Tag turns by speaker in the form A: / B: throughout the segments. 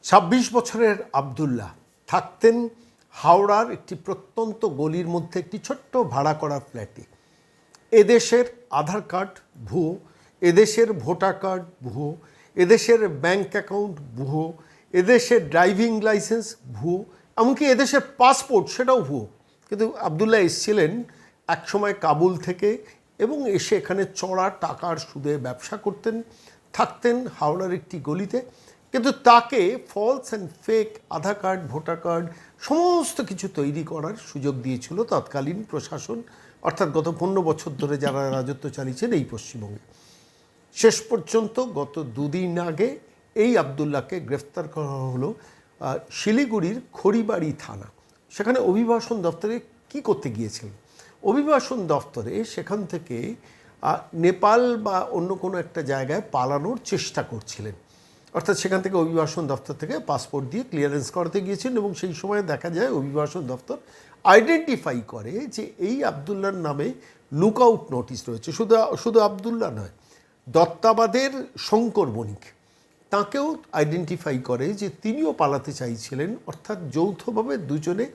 A: ২৬ বছরের আবদুল্লাহ থাকতেন হাওড়ার একটি প্রত্যন্ত গলির মধ্যে একটি ছোট্ট ভাড়া করা ফ্ল্যাটে। এদেশের আধার কার্ড ভুয়ো, এদেশের ভোটার কার্ড ভুয়ো, এদেশের ব্যাংক অ্যাকাউন্ট ভুয়ো, এদেশের ড্রাইভিং লাইসেন্স ভুয়ো, এমনকি এদেশের পাসপোর্ট সেটাও ভুয়ো। কিন্তু আবদুল্লাহ এসেছিলেন একসময় কাবুল থেকে এবং এসে এখানে চড়া টাকার সুদে ব্যবসা করতেন, থাকতেন হাওড়ার একটি গলিতে। কিন্তু তাকে false and fake Aadhaar card, voter card সমস্ত কিছু তৈরি করার সুযোগ দিয়েছিল তৎকালীন প্রশাসন, অর্থাৎ গত 15 বছর ধরে যারা রাজত্ব চালিয়েছেন এই পশ্চিমবঙ্গে। শেষ পর্যন্ত গত দুদিন আগে এই আবদুল্লাহকে গ্রেফতার করা হলো শিলিগুড়ির খড়িবাড়ি থানা। সেখানে অভিবাসন দপ্তরে কি করতে গিয়েছিলেন? অভিবাসন দপ্তরে সেখান থেকে নেপাল বা অন্য কোনো একটা জায়গায় পালানোর চেষ্টা করছিলেন। অর্থাৎ সেখান থেকে অভিবাসন দপ্তর থেকে পাসপোর্ট দিয়ে ক্লিয়ারেন্স করাতে গিয়েছেন এবং সেই সময় দেখা যায় অভিবাসন দপ্তর আইডেন্টিফাই করে যে এই আবদুল্লার নামে লুকআউট নোটিশ রয়েছে। শুধু আবদুল্লাহ নয়, দত্তাবাদের শঙ্কর বণিক তাকেও আইডেন্টিফাই করে যে তিনিও পালাতে চাইছিলেন। অর্থাৎ যৌথভাবে দুজনে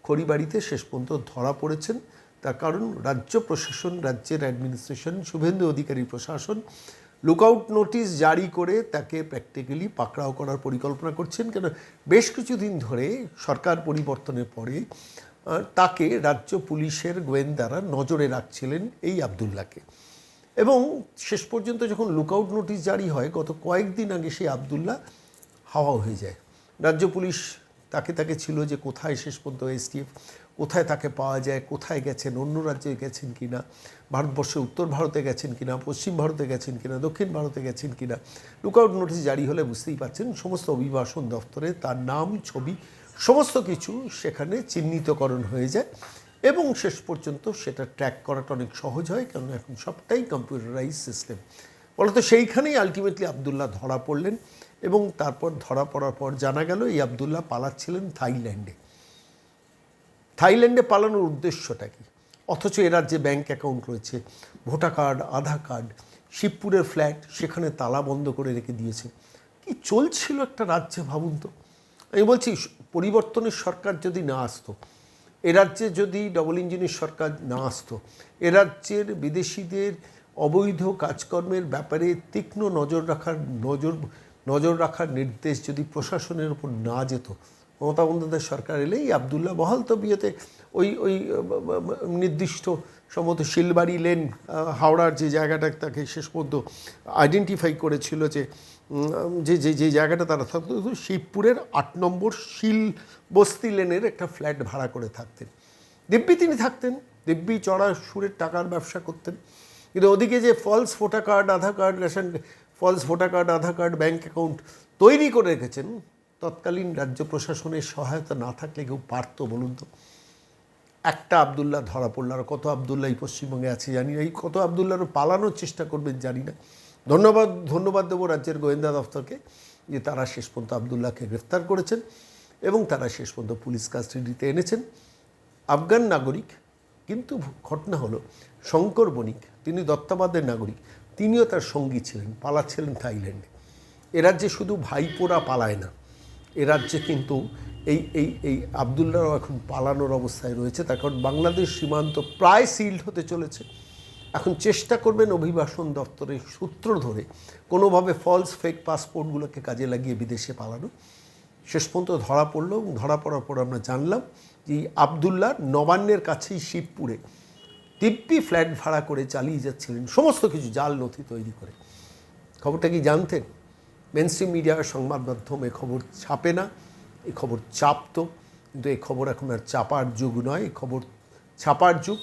A: খড়িবাড়িতে শেষ পর্যন্ত ধরা পড়েছেন। তার কারণ রাজ্য প্রশাসন, রাজ্যের অ্যাডমিনিস্ট্রেশন, শুভেন্দু অধিকারী প্রশাসন লুকআউট নোটিশ জারি করে তাকে প্র্যাকটিক্যালি পাকড়াও করার পরিকল্পনা করছেন। কেন বেশ কিছুদিন ধরে সরকার পরিবর্তনের পরে তাকে রাজ্য পুলিশের গোয়েন্দারা নজরে রাখছিলেন এই আবদুল্লাহকে। এবং শেষ পর্যন্ত যখন লুকআউট নোটিশ জারি হয় গত কয়েকদিন আগে সেই আবদুল্লাহ হাওয়া হয়ে যায়। রাজ্য পুলিশ তাকে ছিল যে কোথায় শেষ পর্যন্ত এসটিএফ, কোথায় তাকে পাওয়া যায়, কোথায় গেছেন, অন্য রাজ্যে গেছেন কিনা, ভারতবর্ষে উত্তর ভারতে গেছেন কিনা, পশ্চিম ভারতে গেছেন কিনা, দক্ষিণ ভারতে গেছেন কিনা। লুকআউট নোটিশ জারি হলে বুঝতেই পারছেন সমস্ত অভিবাসন দপ্তরে তার নাম, ছবি সমস্ত কিছু সেখানে চিহ্নিতকরণ হয়ে যায় এবং শেষ পর্যন্ত সেটা ট্র্যাক করাটা অনেক সহজ হয়, কারণ এখন সবটাই কম্পিউটারাইজ সিস্টেম। ফলত সেইখানেই আলটিমেটলি আবদুল্লাহ ধরা পড়লেন এবং তারপর ধরা পড়ার পর জানা গেল এই আবদুল্লাহ পালাচ্ছিলেন থাইল্যান্ডে পালানোর উদ্দেশ্যটা কি? অথচ এ রাজ্যে ব্যাংক অ্যাকাউন্ট রয়েছে, ভোটার কার্ড, আধার কার্ড, শিবপুরের ফ্ল্যাট সেখানে তালা বন্ধ করে রেখে দিয়েছে। কি চলছিল একটা রাজ্যে ভাবুন তো। আমি বলছি পরিবর্তনের সরকার যদি না আসতো, এ রাজ্যে যদি ডবল ইঞ্জিনের সরকার না আসতো, এ রাজ্যের বিদেশিদের অবৈধ কাজকর্মের ব্যাপারে তীক্ষ্ণ নজর রাখার নির্দেশ যদি প্রশাসনের উপর না যেত, মমতা বন্দ্যোপাধ্যায় সরকার এলেই আবদুল্লাহ বহাল তবিয়তে ওই নির্দিষ্ট সম্ভবত শিলবাড়ি লেন হাওড়ার যে জায়গাটা তাকে শেষ পর্যন্ত আইডেন্টিফাই করেছিল যে জায়গাটা তারা থাকতো, শিবপুরের 8 নম্বর শিল বস্তি লেনের একটা ফ্ল্যাট ভাড়া করে থাকতেন। দিব্যি তিনি থাকতেন, দিব্যি চড়া সুরের টাকার ব্যবসা করতেন। কিন্তু ওদিকে যে ফলস ভোটার কার্ড, আধার কার্ড, ফলস ভোটার কার্ড, আধার কার্ড, ব্যাঙ্ক অ্যাকাউন্ট তৈরি করে রেখেছেন, তৎকালীন রাজ্য প্রশাসনের সহায়তা না থাকলে কেউ পারত বলুন তো? একটা আবদুল্লাহ ধরা পড়ল, আর কত আবদুল্লাহ এই পশ্চিমবঙ্গে আছে জানি না, এই কত আবদুল্লাহরও পালানোর চেষ্টা করবেন জানি না। ধন্যবাদ দেবো রাজ্যের গোয়েন্দা দফতরকে যে তারা শেষ পর্যন্ত আবদুল্লাহকে গ্রেফতার করেছেন এবং তারা শেষ পর্যন্ত পুলিশ কাস্টাডিতে এনেছেন। আফগান নাগরিক, কিন্তু ঘটনা হলো শঙ্কর বণিক তিনি দত্তাবাদের নাগরিক, তিনিও তার সঙ্গী ছিলেন, পালাচ্ছিলেন থাইল্যান্ডে। এ রাজ্যে শুধু ভাইপোরা পালায় না, এ রাজ্যে কিন্তু এই আবদুল্লাহও এখন পালানোর অবস্থায় রয়েছে। তার কারণ বাংলাদেশ সীমান্ত প্রায় সিল্ড হতে চলেছে। এখন চেষ্টা করবেন অভিবাসন দপ্তরের সূত্র ধরে কোনোভাবে ফলস ফেক পাসপোর্টগুলোকে কাজে লাগিয়ে বিদেশে পালানো। শেষ পর্যন্ত ধরা পড়ল এবং ধরা পড়ার পর আমরা জানলাম যে আবদুল্লাহ নবান্নের কাছেই শিবপুরে দিব্যি ফ্ল্যাট ভাড়া করে চালিয়ে যাচ্ছিলেন, সমস্ত কিছু জাল নথি তৈরি করে। খবরটা কি জানতেন? মেনস্ট্রিম মিডিয়ার সংবাদ মাধ্যম এ খবর ছাপে না, এই খবর চাপতো, কিন্তু এই খবর এখন আর চাপার যুগ নয়, এই খবর ছাপার যুগ।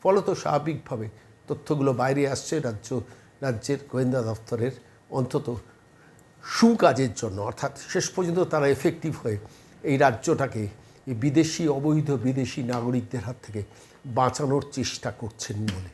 A: ফলত স্বাভাবিকভাবে তথ্যগুলো বাইরে আসছে রাজ্যের গোয়েন্দা দপ্তরের অন্তত সুকাজের জন্য, অর্থাৎ শেষ পর্যন্ত তারা এফেক্টিভ হয়ে এই রাজ্যটাকে এই অবৈধ বিদেশি নাগরিকদের হাত থেকে বাঁচানোর চেষ্টা করছেন বলে।